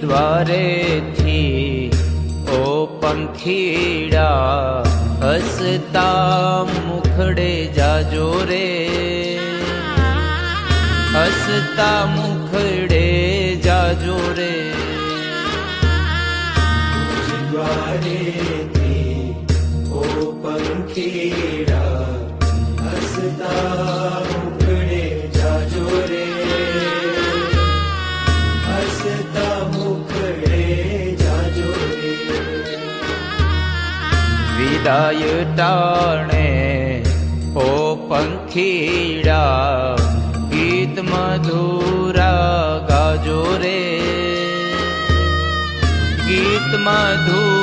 દ્વારેથી ઓ પંખીડા હસતા મુખડે જાજો રે, હસતા મુખડે જાજો રે. દ્વારેથી ઓ પંખીડા હસતા મુખડે જાજો રે, હસતા મુખડે જાજો રે. વિદાય ટાણે ઓ પંખીડા ગીત મધુરા ગાજો રે, ગીત મધુરા